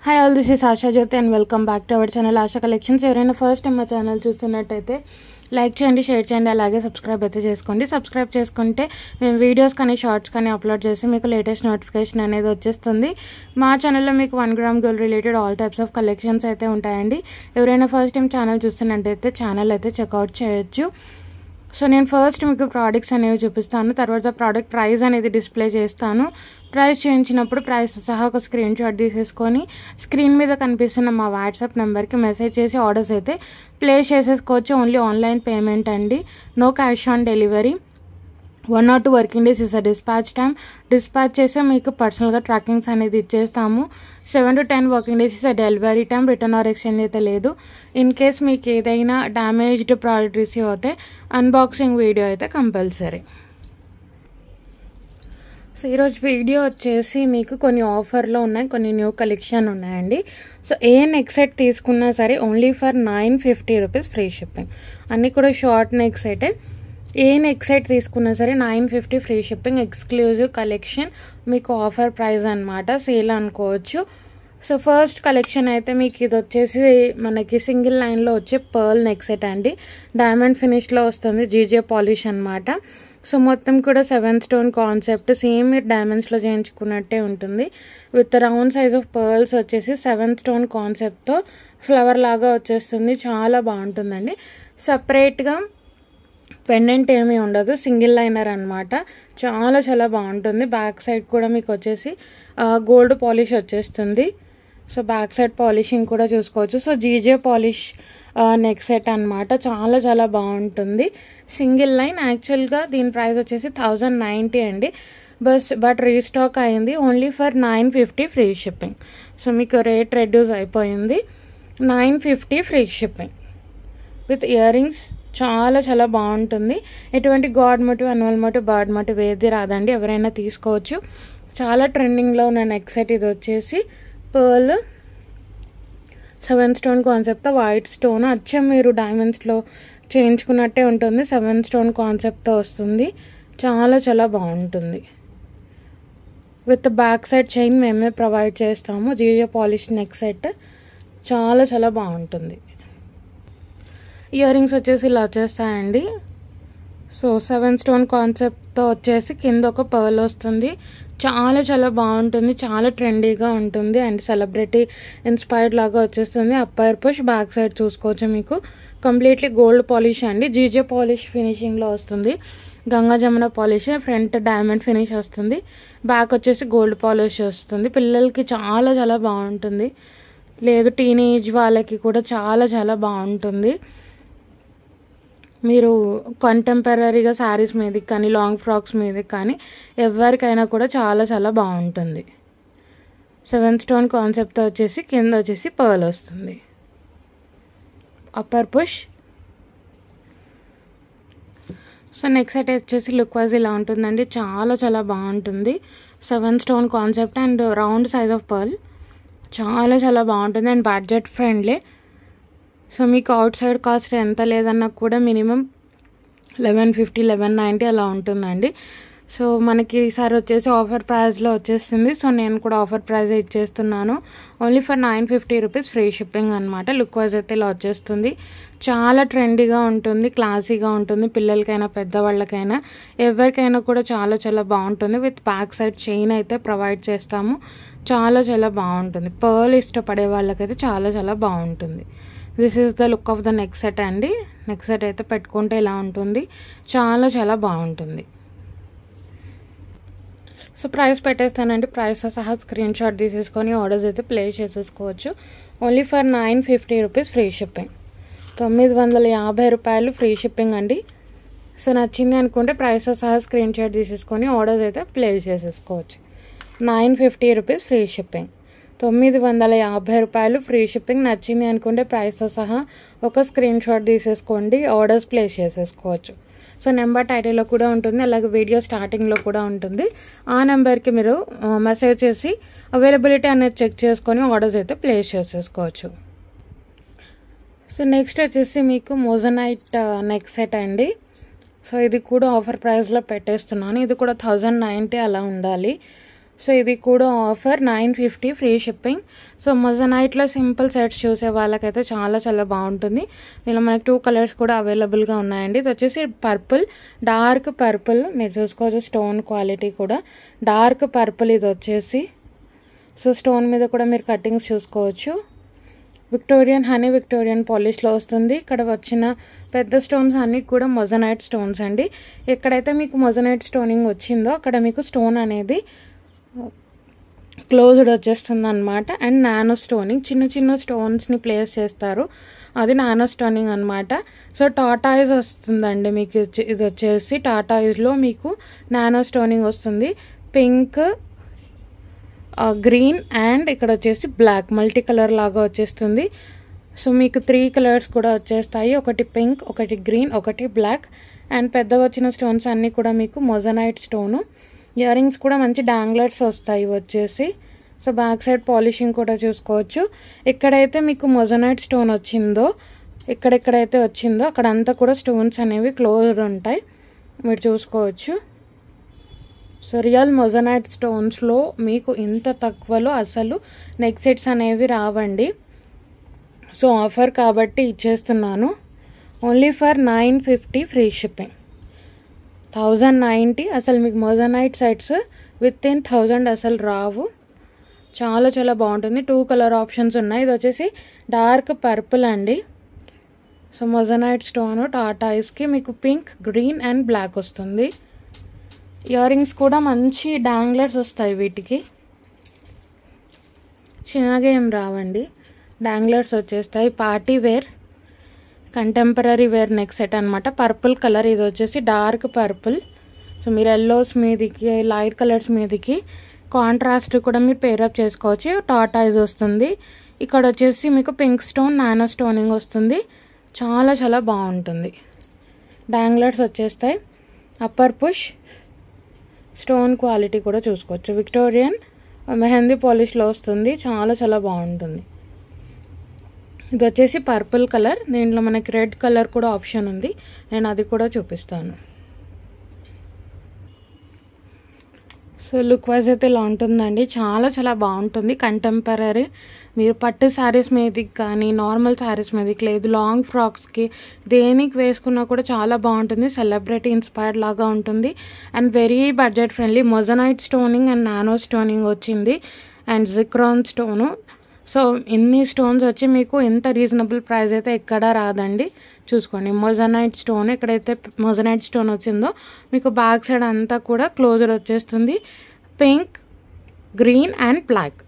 Hi all, this is Asha Jyothi and welcome back to our channel Asha collections. ఎవరైనా first time మా ఛానల్ చూస్తున్నట్టయితే like చేయండి, షేర్ చేయండి, అలాగే సబ్స్క్రైబ్ అయితే చేసుకోండి. సబ్స్క్రైబ్ చేసుకుంటే మేము వీడియోస్ కానీ షార్ట్స్ కానీ అప్లోడ్ చేసి మీకు లేటెస్ట్ నోటిఫికేషన్ అనేది వచ్చేస్తుంది. మా ఛానల్లో మీకు 1 gram gold related all types of collections అయితే ఉంటాయండి. ఎవరైనా ఫస్ట్ టైం ఛానల్ చూస్తున్నట్టయితే ఛానల్ అయితే చెక్అవుట్ చేయొచ్చు. సో నేను ఫస్ట్ మీకు ప్రోడక్ట్స్ అనేవి చూపిస్తాను, తర్వాత ప్రోడక్ట్ ప్రైస్ అనేది డిస్ప్లే చేస్తాను. ప్రైస్ చేయించినప్పుడు ప్రైస్ సహా ఒక స్క్రీన్ షాట్ తీసేసుకొని స్క్రీన్ మీద కనిపిస్తున్న మా వాట్సాప్ నెంబర్కి మెసేజ్ చేసి ఆర్డర్స్ అయితే ప్లేస్ చేసేసుకోవచ్చు. ఓన్లీ ఆన్లైన్ పేమెంట్ అండి, no cash on delivery. 1 or 2 working days is a dispatch time. Dispatch చేస్తే మీకు పర్సనల్గా ట్రాకింగ్స్ అనేది ఇచ్చేస్తాము. 7 to 10 working days is a delivery time. Return or exchange అయితే లేదు. ఇన్ కేస్ మీకు ఏదైనా డ్యామేజ్డ్ ప్రోడక్ట్ రిసీవ్ అయితే అన్బాక్సింగ్ వీడియో అయితే కంపల్సరీ. సో ఈరోజు వీడియో వచ్చేసి మీకు కొన్ని ఆఫర్లో ఉన్నాయి, కొన్ని న్యూ కలెక్షన్ ఉన్నాయండి. సో ఏ నెక్ సెట్ తీసుకున్నా సరే only for 950 rupees free shipping. అన్నీ కూడా షార్ట్ నెక్ సెటే. ఏ నెక్ సెట్ తీసుకున్నా సరే 950 ఫ్రీ షిప్పింగ్. ఎక్స్క్లూజివ్ కలెక్షన్, మీకు ఆఫర్ ప్రైస్ అనమాట, సేల్ అనుకోవచ్చు. సో ఫస్ట్ కలెక్షన్ అయితే మీకు ఇది వచ్చేసి మనకి సింగిల్ లైన్లో వచ్చే పర్ల్ నెక్ సెట్ అండి. డైమండ్ ఫినిష్లో వస్తుంది, జీజే పాలిష్ అనమాట. సో మొత్తం కూడా 7 స్టోన్ కాన్సెప్ట్, సేమ్ మీరు డైమండ్స్లో చేయించుకున్నట్టే ఉంటుంది. With round size of pearls వచ్చేసి 7 స్టోన్ కాన్సెప్ట్తో ఫ్లవర్ లాగా వచ్చేస్తుంది. చాలా బాగుంటుందండి. సపరేట్గా పెండెంట్ ఏమీ ఉండదు, సింగిల్ లైనర్ అనమాట. చాలా చాలా బాగుంటుంది. బ్యాక్ సైడ్ కూడా మీకు వచ్చేసి గోల్డ్ పాలిష్ వచ్చేస్తుంది. సో బ్యాక్ సైడ్ పాలిషింగ్ కూడా చూసుకోవచ్చు. So GJ polish neck set అనమాట. చాలా చాలా బాగుంటుంది. Single line. యాక్చువల్గా దీని ప్రైస్ వచ్చేసి 1090 అండి. బట్ రీస్టాక్ అయింది only for 950 free shipping. So మీకు రేట్ రెడ్యూస్ అయిపోయింది. 950 free shipping with ear rings. చాలా చాలా బాగుంటుంది. ఎటువంటి god motif, animal motif, bird motif ఏది రాదండి, ఎవరైనా తీసుకోవచ్చు. చాలా ట్రెండింగ్లో ఉన్న నెక్ సెట్ ఇది వచ్చేసి పర్ల్ 7 స్టోన్ కాన్సెప్ట్తో వైట్ స్టోన్, అచ్చం మీరు డైమండ్స్లో చేయించుకున్నట్టే ఉంటుంది. 7 స్టోన్ కాన్సెప్ట్తో వస్తుంది. చాలా చాలా బాగుంటుంది. విత్ బ్యాక్ సైడ్ చైన్ మేమే ప్రొవైడ్ చేస్తాము. జీజే పాలిష్ నెక్ సెట్ చాలా చాలా బాగుంటుంది. ఇయర్ రింగ్స్ వచ్చేసి ఇలా వచ్చేస్తాయండి. సో 7 స్టోన్ కాన్సెప్ట్తో వచ్చేసి కింద ఒక పర్ల్ వస్తుంది. చాలా చాలా బాగుంటుంది, చాలా ట్రెండీగా ఉంటుంది అండ్ సెలబ్రిటీ ఇన్స్పైర్డ్ లాగా వచ్చేస్తుంది. అప్పర్ పుష్, బ్యాక్ సైడ్ చూసుకోవచ్చు. మీకు కంప్లీట్లీ గోల్డ్ పాలిష్ అండి. జీజే పాలిష్ ఫినిషింగ్లో వస్తుంది. Ganga Jamuna polish. Front diamond finish వస్తుంది. బ్యాక్ వచ్చేసి గోల్డ్ పాలిష్ వస్తుంది. పిల్లలకి చాలా చాలా బాగుంటుంది. లేదు టీనేజ్ వాళ్ళకి కూడా చాలా చాలా బాగుంటుంది. మీరు కంటెంపరీగా శారీస్ మీదకి కానీ లాంగ్ ఫ్రాక్స్ మీదకి కానీ ఎవరికైనా కూడా చాలా చాలా బాగుంటుంది. 7 స్టోన్ కాన్సెప్ట్తో వచ్చేసి కింద వచ్చేసి పర్ల్ వస్తుంది. Upper push. So next set వచ్చేసి లుక్ వైజ్ ఇలా ఉంటుందండి. చాలా చాలా బాగుంటుంది. 7 stone concept and round size of pearl. చాలా చాలా బాగుంటుంది అండ్ బడ్జెట్ ఫ్రెండ్లీ. సో మీకు అవుట్ సైడ్ కాస్ట్ ఎంత లేదన్నా కూడా మినిమం 1150, 1190 అలా ఉంటుందండి. సో మనకి ఈసారి వచ్చేసి ఆఫర్ ప్రైస్లో వచ్చేస్తుంది. సో నేను కూడా ఆఫర్ ప్రైస్ ఇచ్చేస్తున్నాను. Only for 950 rupees free shipping అనమాట. లుక్ వైజ్ అయితే ఇలా వచ్చేస్తుంది. చాలా ట్రెండీగా ఉంటుంది, క్లాసీగా ఉంటుంది. పిల్లలకైనా పెద్దవాళ్ళకైనా ఎవరికైనా కూడా చాలా చాలా బాగుంటుంది. విత్ బ్యాక్ సైడ్ చైన్ అయితే ప్రొవైడ్ చేస్తాము. చాలా చాలా బాగుంటుంది. పర్ల్ ఇష్టపడే వాళ్ళకైతే చాలా చాలా బాగుంటుంది. This is the look of the neck set అండి. నెక్ సెట్ అయితే పెట్టుకుంటే ఇలా ఉంటుంది. చాలా చాలా బాగుంటుంది. సో ప్రైస్ పెట్టేస్తానండి. ప్రైస్ సహా స్క్రీన్ షాట్ తీసేసుకొని ఆర్డర్స్ అయితే ప్లేస్ చేసేసుకోవచ్చు. Only for 950 rupees free shipping. 950 రూపాయలు ఫ్రీ షిప్పింగ్ అండి. సో నచ్చింది అనుకుంటే ప్రైస్ సహా స్క్రీన్ షాట్ తీసేసుకొని ఆర్డర్స్ అయితే ప్లేస్ చేసేసుకోవచ్చు. 950 రూపీస్ ఫ్రీ షిప్పింగ్. 950 రూపాయలు ఫ్రీ షిప్పింగ్. నచ్చింది అనుకుంటే ప్రైస్తో సహా ఒక స్క్రీన్ షాట్ తీసేసుకోండి, ఆర్డర్స్ ప్లేస్ చేసేసుకోవచ్చు. సో నెంబర్ టైటిల్లో కూడా ఉంటుంది, అలాగే వీడియో స్టార్టింగ్లో కూడా ఉంటుంది. ఆ నెంబర్కి మీరు మెసేజ్ చేసి అవైలబిలిటీ అనేది చెక్ చేసుకొని ఆర్డర్స్ అయితే ప్లేస్ చేసేసుకోవచ్చు. సో నెక్స్ట్ వచ్చేసి మీకు మోజనైట్ నెక్ సెట్ అండి. సో ఇది కూడా ఆఫర్ ప్రైస్లో పెట్టేస్తున్నాను. ఇది కూడా 1090 అలా ఉండాలి. సో ఇది కూడా ఆఫర్ 950 ఫ్రీ షిప్పింగ్. సో మొజనైట్లో సింపుల్ సెట్స్ చూసే వాళ్ళకైతే చాలా చాలా బాగుంటుంది. దీనిలో మనకి 2 కలర్స్ కూడా అవైలబుల్గా ఉన్నాయండి. ఇది వచ్చేసి పర్పుల్, డార్క్ పర్పుల్, మీరు చూసుకోవచ్చు స్టోన్ క్వాలిటీ కూడా డార్క్ పర్పుల్ ఇది వచ్చేసి. సో స్టోన్ మీద కూడా మీరు కటింగ్స్ చూసుకోవచ్చు. విక్టోరియన్ పాలిష్లో వస్తుంది. ఇక్కడ వచ్చిన పెద్ద స్టోన్స్ అన్నీ కూడా మొజనైట్ స్టోన్స్ అండి. ఎక్కడైతే మీకు మొజనైట్ స్టోనింగ్ వచ్చిందో అక్కడ మీకు స్టోన్ అనేది క్లోజ్డ్ వచ్చేస్తుంది అనమాట. అండ్ నానో స్టోనింగ్, చిన్న చిన్న స్టోన్స్ని ప్లేస్ చేస్తారు, అది నానో స్టోనింగ్ అనమాట. సో టాటాయిజ్ వస్తుందండి మీకు. ఇది వచ్చేసి టాటాయిజ్లో మీకు నానో స్టోనింగ్ వస్తుంది. పింక్, గ్రీన్ అండ్ ఇక్కడ వచ్చేసి బ్లాక్ మల్టీ కలర్ లాగా వచ్చేస్తుంది. సో మీకు 3 కలర్స్ కూడా వచ్చేస్తాయి, ఒకటి పింక్, ఒకటి గ్రీన్, ఒకటి బ్లాక్. అండ్ పెద్దగా వచ్చిన స్టోన్స్ అన్నీ కూడా మీకు మొజనైట్ స్టోను. ఇయర్ రింగ్స్ కూడా మంచి డాంగ్లర్స్ వస్తాయి వచ్చేసి. సో బ్యాక్ సైడ్ పాలిషింగ్ కూడా చూసుకోవచ్చు. ఎక్కడైతే మీకు మొజనైట్ స్టోన్ వచ్చిందో, ఎక్కడెక్కడైతే వచ్చిందో అక్కడంతా కూడా స్టోన్స్ అనేవి క్లోజ్డ్ ఉంటాయి, మీరు చూసుకోవచ్చు. సో రియల్ మొజనైట్ స్టోన్స్లో మీకు ఇంత తక్కువలో అసలు నెక్ సెట్స్ అనేవి రావండి. సో ఆఫర్ కాబట్టి ఇచ్చేస్తున్నాను. Only for 950 free shipping. 1090 అసలు మీకు మొజనైట్ సెట్స్ విత్ ఇన్ 1000 అసలు రావు. చాలా చాలా బాగుంటుంది. 2 కలర్ ఆప్షన్స్ ఉన్నాయి. ఇది వచ్చేసి డార్క్ పర్పుల్ అండి. సో మొజనైట్ స్టోన్ టాటాయిస్కి మీకు పింక్, గ్రీన్ అండ్ బ్లాక్ వస్తుంది. ఇయర్ రింగ్స్ కూడా మంచి డాంగ్లర్స్ వస్తాయి వీటికి, చిన్నగా ఏం రావండి, డాంగ్లర్స్ వచ్చేస్తాయి. Party wear, contemporary wear neck set అనమాట. పర్పుల్ కలర్, ఇది వచ్చేసి డార్క్ పర్పుల్. సో మీరు ఎల్లోస్ మీదకి, లైట్ కలర్స్ మీదకి కాంట్రాస్ట్ కూడా మీరు పేరప్ చేసుకోవచ్చు. టాటాయిజ్ వస్తుంది. ఇక్కడ వచ్చేసి మీకు పింక్ స్టోన్, నానో స్టోనింగ్ వస్తుంది. చాలా చాలా బాగుంటుంది. డాంగ్లర్స్ వచ్చేస్తాయి. అప్పర్ పుష్, స్టోన్ క్వాలిటీ కూడా చూసుకోవచ్చు. విక్టోరియన్ మెహందీ పాలిష్లో వస్తుంది. చాలా చాలా బాగుంటుంది. ఇది వచ్చేసి పర్పుల్ కలర్, దీంట్లో మనకి రెడ్ కలర్ కూడా ఆప్షన్ ఉంది, నేను అది కూడా చూపిస్తాను. సో లుక్ వైజ్ అయితే ఇలా ఉంటుందండి. చాలా చాలా బాగుంటుంది. కంటెంపరీ, మీరు పట్టు శారీస్ మీదకి కానీ నార్మల్ శారీస్ మీదకి, లేదు లాంగ్ ఫ్రాక్స్కి, దేనికి వేసుకున్నా కూడా చాలా బాగుంటుంది. సెలబ్రిటీ ఇన్స్పైర్డ్ లాగా ఉంటుంది. And very budget friendly. Moissanite stoning and nano stoning వచ్చింది, అండ్ జిక్రాన్ స్టోను. సో ఇన్ని స్టోన్స్ వచ్చి మీకు ఎంత రీజనబుల్ ప్రైస్ అయితే ఎక్కడా రాదండి. చూసుకోండి, మొజనైట్ స్టోన్, ఎక్కడైతే మొజనైట్ స్టోన్ వచ్చిందో మీకు బ్యాక్ సైడ్ అంతా కూడా క్లోజర్ వచ్చేస్తుంది. Pink, green and black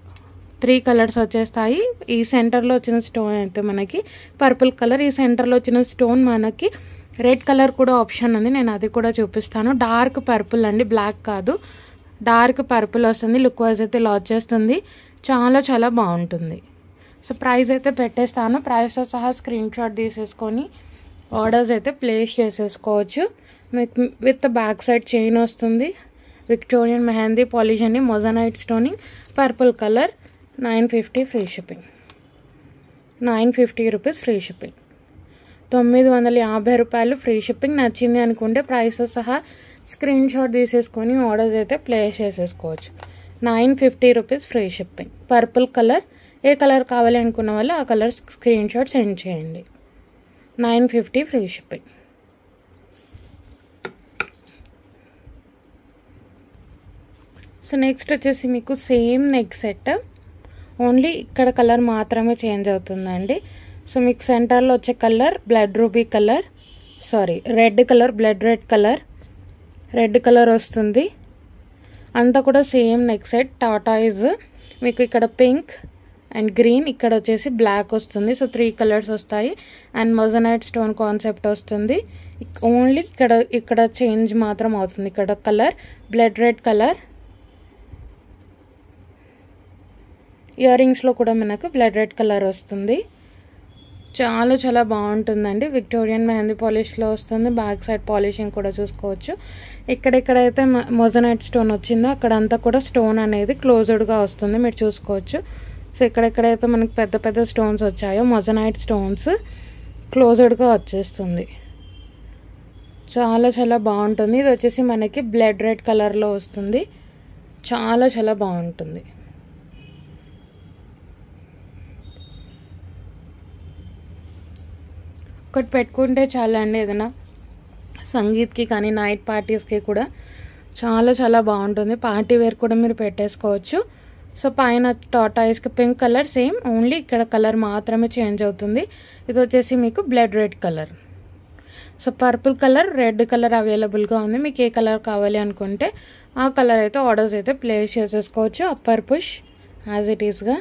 3 colours వచ్చేస్తాయి. ఈ సెంటర్లో వచ్చిన స్టోన్ అయితే మనకి పర్పుల్ కలర్, ఈ సెంటర్లో వచ్చిన స్టోన్ మనకి రెడ్ కలర్ కూడా ఆప్షన్ ఉంది, నేను అది కూడా చూపిస్తాను. డార్క్ పర్పుల్ అండి, బ్లాక్ కాదు, డార్క్ పర్పుల్ వస్తుంది. లుక్ వైజ్ అయితే ఇలా వచ్చేస్తుంది. చాలా చాలా బాగుంటుంది. సో ప్రైస్ అయితే పెట్టేస్తాను. ప్రైస్తో సహా స్క్రీన్ షాట్ తీసేసుకొని ఆర్డర్స్ అయితే ప్లేస్ చేసేసుకోవచ్చు. మీకు విత్ బ్యాక్ సైడ్ చైన్ వస్తుంది. విక్టోరియన్ మెహందీ పాలిష్ అండి, moissanite stoning, purple colour. 950 free shipping. 950 rupees free shipping. 950 రూపాయలు ఫ్రీ షిప్పింగ్. నచ్చింది అనుకుంటే ప్రైస్తో సహా స్క్రీన్ షాట్ తీసేసుకొని ఆర్డర్స్ అయితే ప్లేస్ చేసేసుకోవచ్చు. 950 rupees free shipping. Purple colour, ఏ కలర్ కావాలి అనుకున్న వాళ్ళు ఆ కలర్ స్క్రీన్ షాట్ సెండ్ చేయండి. 950 ఫ్రీ షిప్పింగ్. సో నెక్స్ట్ వచ్చేసి మీకు సేమ్ నెక్ సెట్, ఓన్లీ ఇక్కడ కలర్ మాత్రమే చేంజ్ అవుతుందండి. సో మీకు సెంటర్లో వచ్చే colour blood ruby colour, red colour, blood red colour వస్తుంది. అంతా కూడా సేమ్ నెక్ సెట్. టాటాయిజ్, మీకు ఇక్కడ పింక్ అండ్ గ్రీన్, ఇక్కడ వచ్చేసి బ్లాక్ వస్తుంది. సో 3 కలర్స్ వస్తాయి. అండ్ మొజనైట్ స్టోన్ కాన్సెప్ట్ వస్తుంది. ఓన్లీ ఇక్కడ చేంజ్ మాత్రం అవుతుంది. ఇక్కడ colour blood red colour. Ear రింగ్స్లో కూడా మనకు బ్లడ్ రెడ్ కలర్ వస్తుంది. చాలా చాలా బాగుంటుందండి. విక్టోరియన్ మెహందీ పాలిష్లో వస్తుంది. బ్యాక్ సైడ్ పాలిషింగ్ కూడా చూసుకోవచ్చు. ఎక్కడెక్కడైతే మొజనైట్ స్టోన్ వచ్చిందో అక్కడంతా కూడా స్టోన్ అనేది క్లోజ్డ్గా వస్తుంది, మీరు చూసుకోవచ్చు. సో ఎక్కడెక్కడైతే మనకి పెద్ద పెద్ద స్టోన్స్ వచ్చాయో మొజనైట్ స్టోన్స్ క్లోజ్డ్గా వచ్చేస్తుంది. చాలా చాలా బాగుంటుంది. ఇది వచ్చేసి మనకి బ్లడ్ రెడ్ కలర్లో వస్తుంది. చాలా చాలా బాగుంటుంది. ఒకటి పెట్టుకుంటే చాలా అండి, ఏదైనా సంగీత్కి కానీ నైట్ పార్టీస్కి కూడా చాలా చాలా బాగుంటుంది. పార్టీ వేర్ కూడా మీరు పెట్టేసుకోవచ్చు. సో పైన టాటాయిస్కి పింక్ కలర్ సేమ్, ఓన్లీ ఇక్కడ కలర్ మాత్రమే చేంజ్ అవుతుంది. ఇది వచ్చేసి మీకు blood red colour. So purple colour, red colour అవైలబుల్గా ఉంది. మీకు ఏ కలర్ కావాలి అనుకుంటే ఆ కలర్ అయితే ఆర్డర్స్ అయితే ప్లేస్ చేసేసుకోవచ్చు. అప్పర్ పుష్ యాజ్ ఇట్ ఈస్గా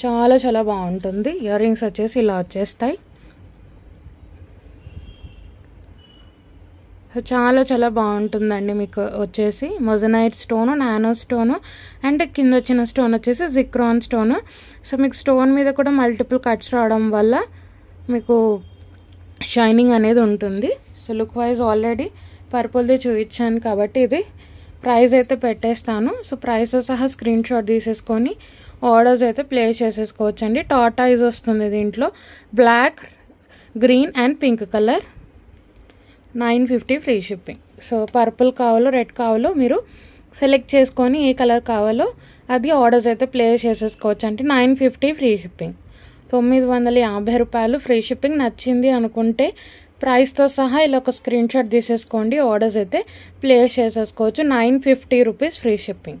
చాలా చాలా బాగుంటుంది. ఇయర్ రింగ్స్ వచ్చేసి ఇలా వచ్చేస్తాయి. సో చాలా చాలా బాగుంటుందండి. మీకు వచ్చేసి moissanite stone, nano stone and కింద వచ్చిన స్టోన్ వచ్చేసి జిక్రాన్ స్టోను. సో మీకు స్టోన్ మీద కూడా మల్టిపుల్ కట్స్ రావడం వల్ల మీకు షైనింగ్ అనేది ఉంటుంది. సో లుక్ వైజ్ ఆల్రెడీ పర్పుల్ది చూపించాను కాబట్టి ఇది ప్రైస్ అయితే పెట్టేస్తాను. సో ప్రైస్తో సహా స్క్రీన్ షాట్ తీసేసుకొని ఆర్డర్స్ అయితే ప్లేస్ చేసేసుకోవచ్చు అండి. టాటాయిస్ వస్తుంది దీంట్లో, black, green and pink colour, 950 free shipping. So purple కావాలో రెడ్ కావాలో మీరు సెలెక్ట్ చేసుకొని ఏ కలర్ కావాలో అది ఆర్డర్స్ అయితే ప్లేస్ చేసేసుకోవచ్చు అంటే 950 ఫ్రీ షిప్పింగ్. 950 రూపాయలు ఫ్రీ షిప్పింగ్. నచ్చింది అనుకుంటే ప్రైస్తో సహా ఇలా ఒక స్క్రీన్ షాట్ తీసేసుకోండి, ఆర్డర్స్ అయితే ప్లేస్ చేసేసుకోవచ్చు. 950 రూపీస్ ఫ్రీ షిప్పింగ్.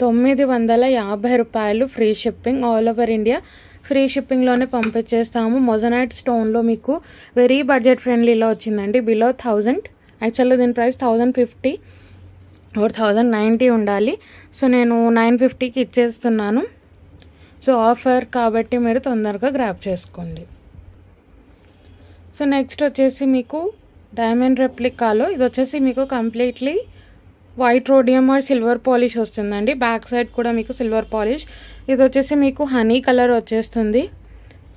950 రూపాయలు free shipping. All over India free షిప్పింగ్లోనే పంపించేస్తాము. మొజనైట్ స్టోన్లో మీకు వెరీ బడ్జెట్ ఫ్రెండ్లీలో వచ్చిందండి, బిలో 1000. యాక్చువల్గా దీని ప్రైస్ 1050 ఆర్ 1090 ఉండాలి. సో నేను 950కి ఇచ్చేస్తున్నాను. సో ఆఫర్ కాబట్టి మీరు తొందరగా గ్రాప్ చేసుకోండి. సో నెక్స్ట్ వచ్చేసి మీకు డైమండ్ రెప్లికాలో ఇది వచ్చేసి మీకు completely white rhodium or silver polish వస్తుందండి. బ్యాక్ సైడ్ కూడా మీకు సిల్వర్ పాలిష్. ఇది వచ్చేసి మీకు హనీ కలర్ వచ్చేస్తుంది.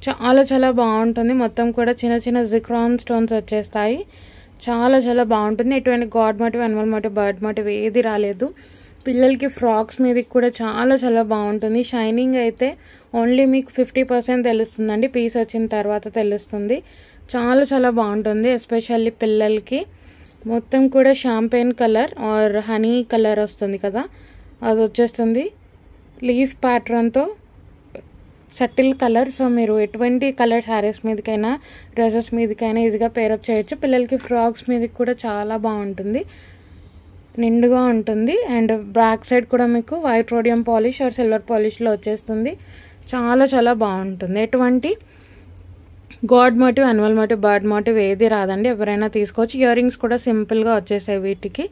చాలా చాలా బాగుంటుంది. మొత్తం కూడా చిన్న చిన్న జిక్రాన్ స్టోన్స్ వచ్చేస్తాయి. చాలా చాలా బాగుంటుంది. ఎటువంటి god motif, animal motif, bird motif ఏది రాలేదు. పిల్లలకి ఫ్రాక్స్ మీదకి కూడా చాలా చాలా బాగుంటుంది. షైనింగ్ అయితే ఓన్లీ మీకు 50% తెలుస్తుందండి, పీస్ వచ్చిన తర్వాత తెలుస్తుంది. చాలా చాలా బాగుంటుంది ఎస్పెషల్లీ పిల్లలకి. మొత్తం కూడా champagne colour or honey colour వస్తుంది కదా, అది వచ్చేస్తుంది. లీఫ్ ప్యాటర్న్తో సటిల్ కలర్. సో మీరు ఎటువంటి కలర్ శారీస్ మీదకైనా డ్రెస్సెస్ మీదకైనా ఈజీగా పేరప్ చేయొచ్చు. పిల్లలకి ఫ్రాక్స్ మీదకి కూడా చాలా బాగుంటుంది, నిండుగా ఉంటుంది. అండ్ బ్యాక్ సైడ్ కూడా మీకు white rhodium polish or silver పాలిష్లో వచ్చేస్తుంది. చాలా చాలా బాగుంటుంది. ఎటువంటి god motif, animal motif, bird motif ఏది రాదండి, ఎవరైనా తీసుకోవచ్చు. ఇయర్ రింగ్స్ కూడా సింపుల్గా వచ్చేసాయి వీటికి.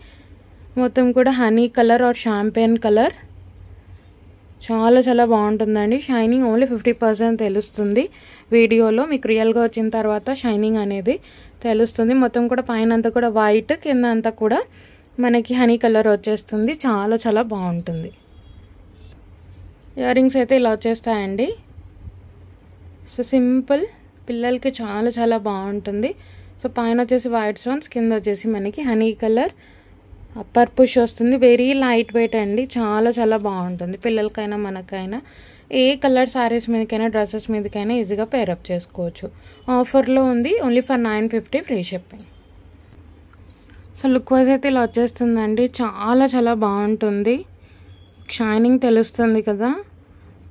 మొత్తం కూడా honey colour or champagne colour. చాలా చాలా బాగుంటుందండి. షైనింగ్ ఓన్లీ 50% తెలుస్తుంది వీడియోలో, మీకు రియల్గా వచ్చిన తర్వాత షైనింగ్ అనేది తెలుస్తుంది. మొత్తం కూడా పైన అంతా కూడా వైట్, కింద అంతా కూడా మనకి హనీ కలర్ వచ్చేస్తుంది. చాలా చాలా బాగుంటుంది. ఇయర్ రింగ్స్ అయితే ఇలా వచ్చేస్తాయండి. సో సింపుల్, పిల్లలకి చాలా చాలా బాగుంటుంది. సో పైన వచ్చేసి వైట్ స్టోన్స్, కింద వచ్చేసి మనకి హనీ కలర్, అప్పర్ పుష్ వస్తుంది. వెరీ లైట్ వెయిట్ అండి, చాలా చాలా బాగుంటుంది. పిల్లలకైనా మనకైనా ఏ కలర్ శారీస్ మీదకైనా డ్రెస్సెస్ మీదకైనా ఈజీగా పేరప్ చేసుకోవచ్చు. ఆఫర్లో ఉంది, only for 950 free shipping. So look wise అయితే ఇలా వచ్చేస్తుందండి. చాలా చాలా బాగుంటుంది. షైనింగ్ తెలుస్తుంది కదా.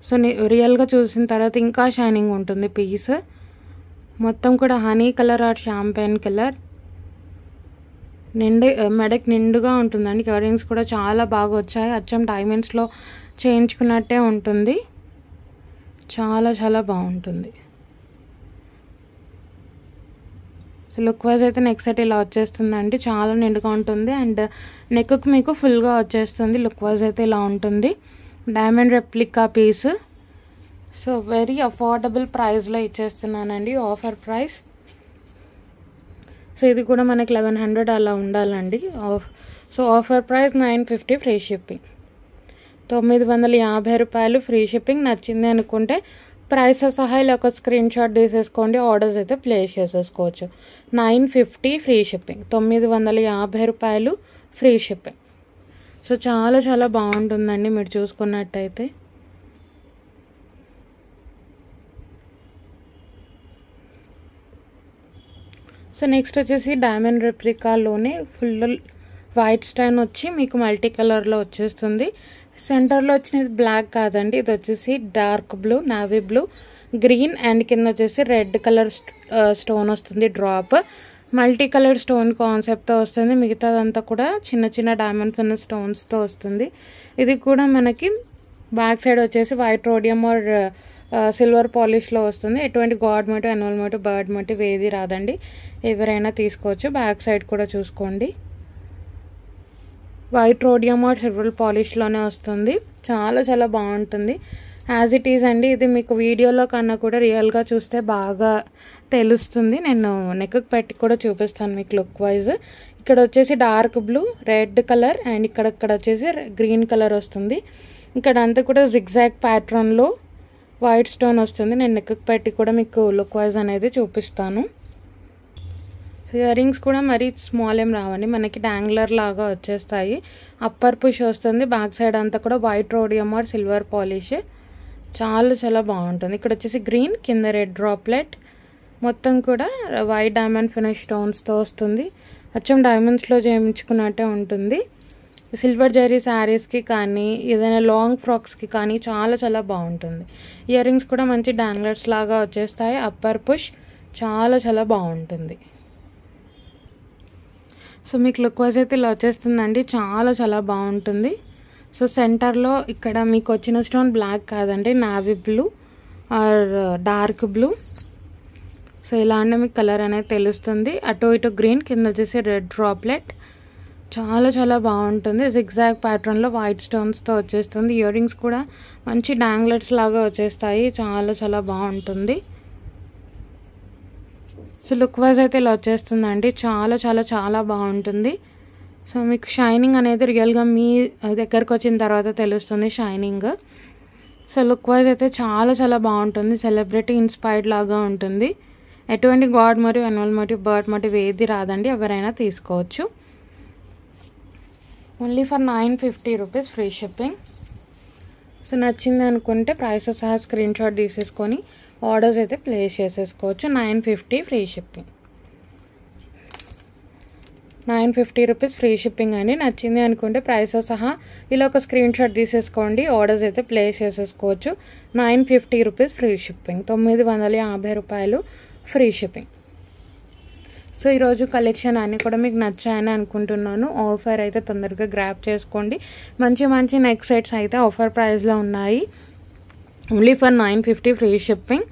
సో రియల్గా చూసిన తర్వాత ఇంకా షైనింగ్ ఉంటుంది పీస్. మొత్తం కూడా honey colour or champagne colour. మెడకి నిండుగా ఉంటుందండి. ఇయర్ రింగ్స్ కూడా చాలా బాగా వచ్చాయి. అచ్చం డైమండ్స్లో చేయించుకున్నట్టే ఉంటుంది. చాలా చాలా బాగుంటుంది. సో లుక్ వైజ్ అయితే నెక్ సెట్ ఇలా వచ్చేస్తుందండి. చాలా నిండుగా ఉంటుంది అండ్ నెక్కి మీకు ఫుల్గా వచ్చేస్తుంది. లుక్ వైజ్ అయితే ఇలా ఉంటుంది. Diamond replica piece. So very affordable ప్రైస్లో ఇచ్చేస్తున్నానండి, ఆఫర్ ప్రైస్. సో ఇది కూడా మనకి 1100 అలా ఉండాలండి. So offer price 950 free shipping. 950 రూపాయలు ఫ్రీ షిప్పింగ్. నచ్చింది అనుకుంటే ప్రైస్ సహా ఇలా ఒక స్క్రీన్ షాట్ తీసేసుకోండి, ఆర్డర్స్ అయితే ప్లేస్ చేసేసుకోవచ్చు. 950 ఫ్రీ షిప్పింగ్. 950 రూపాయలు ఫ్రీ షిప్పింగ్. సో చాలా చాలా బాగుంటుందండి మీరు చూసుకున్నట్టయితే. సో నెక్స్ట్ వచ్చేసి డైమండ్ రెప్లికాలోనే ఫుల్ వైట్ స్టోన్ వచ్చి మీకు మల్టీ కలర్లో వచ్చేస్తుంది. సెంటర్లో వచ్చినది బ్లాక్ కాదండి, ఇది వచ్చేసి dark blue, navy blue, green and కింద వచ్చేసి రెడ్ కలర్ స్టోన్ వస్తుంది. డ్రాప్ మల్టీ కలర్ స్టోన్ కాన్సెప్ట్తో వస్తుంది. మిగతాదంతా కూడా చిన్న చిన్న డైమండ్స్ ఉన్న స్టోన్స్తో వస్తుంది. ఇది కూడా మనకి బ్యాక్ సైడ్ వచ్చేసి వైట్ రోడియం ఆర్ సిల్వర్ పాలిష్లో వస్తుంది. ఎటువంటి god motif, animal motif, bird motif ఏది రాదండి, ఎవరైనా తీసుకోవచ్చు. బ్యాక్ సైడ్ కూడా చూసుకోండి, వైట్ రోడియం ఆర్ సిల్వర్ పాలిష్లోనే వస్తుంది. చాలా చాలా బాగుంటుంది. యాజ్ ఇట్ ఈజ్ అండి, ఇది మీకు వీడియోలో కన్నా కూడా రియల్గా చూస్తే బాగా తెలుస్తుంది. నేను నెక్కి పెట్టి కూడా చూపిస్తాను మీకు లుక్ వైజ్. ఇక్కడ వచ్చేసి dark blue, red colour and ఇక్కడ వచ్చేసి గ్రీన్ కలర్ వస్తుంది. ఇక్కడ అంతా కూడా జిగ్జాగ్ ప్యాటర్న్లో వైట్ స్టోన్ వస్తుంది. నేను నెక్కి పెట్టి కూడా మీకు లుక్ వైజ్ అనేది చూపిస్తాను. ఇయర్ రింగ్స్ కూడా మరీ స్మాల్ ఏం రావండి, మనకి డాంగ్లర్ లాగా వచ్చేస్తాయి. అప్పర్ పుష్ వస్తుంది. బ్యాక్ సైడ్ అంతా కూడా white rhodium or silver polish. చాలా చాలా బాగుంటుంది. ఇక్కడ వచ్చేసి గ్రీన్, కింద రెడ్ డ్రాప్లెట్, మొత్తం కూడా వైట్ డైమండ్ ఫినిష్ స్టోన్స్తో వస్తుంది. అచ్చం డైమండ్స్లో చేయించుకున్నట్టే ఉంటుంది. సిల్వర్ జరీ శారీస్కి కానీ ఏదైనా లాంగ్ ఫ్రాక్స్కి కానీ చాలా చాలా బాగుంటుంది. ఇయర్ రింగ్స్ కూడా మంచి డాంగ్లర్స్ లాగా వచ్చేస్తాయి. అప్పర్ పుష్ చాలా చాలా బాగుంటుంది. సో మీకు లుక్ వైజ్ అయితే ఇలా వచ్చేస్తుందండి, చాలా చాలా బాగుంటుంది. సో సెంటర్లో ఇక్కడ మీకు వచ్చిన స్టోన్ బ్లాక్ కాదండి, navy blue or dark blue. So ఇలా అంటే మీకు కలర్ అనేది తెలుస్తుంది. అటు ఇటు గ్రీన్, కింద వచ్చేసి రెడ్ డ్రాప్లెట్. చాలా చాలా బాగుంటుంది. జిగ్జాగ్ ప్యాటర్న్లో వైట్ స్టోన్స్తో వచ్చేస్తుంది. ఇయర్ రింగ్స్ కూడా మంచి డాంగ్లెట్స్ లాగా వచ్చేస్తాయి. చాలా చాలా బాగుంటుంది. సో లుక్ వైజ్ అయితే ఇలా వచ్చేస్తుందండి, చాలా చాలా చాలా బాగుంటుంది. సో మీకు షైనింగ్ అనేది రియల్గా మీ దగ్గరకు వచ్చిన తర్వాత తెలుస్తుంది షైనింగ్. సో లుక్ వైజ్ అయితే చాలా చాలా బాగుంటుంది. సెలబ్రిటీ ఇన్స్పైర్డ్ లాగా ఉంటుంది. ఎటువంటి గాడ్ మరియు యానిమల్ మోటివ్, బర్డ్ మోటివ్ ఏది రాదండి, ఎవరైనా తీసుకోవచ్చు. Only for 950 rupees free shipping. So నచ్చింది అనుకుంటే ప్రైస్ సహా స్క్రీన్ షాట్ తీసేసుకొని ఆర్డర్స్ అయితే ప్లేస్ చేసేసుకోవచ్చు. 950 free shipping. 950 rupees free shipping అండి. నచ్చింది అనుకుంటే ప్రైస్ సహా ఇలా ఒక స్క్రీన్ షాట్ తీసేసుకోండి, ఆర్డర్స్ అయితే ప్లేస్ చేసేసుకోవచ్చు. 950 రూపీస్ ఫ్రీ షిప్పింగ్, 950 రూపాయలు ఫ్రీ షిప్పింగ్. సో ఈరోజు కలెక్షన్ అన్నీ కూడా మీకు నచ్చాయని అనుకుంటున్నాను. ఆఫర్ అయితే తొందరగా గ్రాప్ చేసుకోండి. మంచి మంచి నెక్ సెట్స్ అయితే ఆఫర్ ప్రైస్లో ఉన్నాయి. Only for 950 free shipping.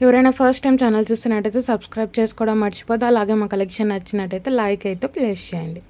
ఎవరైనా ఫస్ట్ టైం ఛానల్ చూస్తున్నట్టయితే సబ్స్క్రైబ్ చేసుకోవడం మర్చిపోద్దు. అలాగే మా కలెక్షన్ నచ్చినట్టయితే లైక్ అయితే ప్లేస్ చేయండి.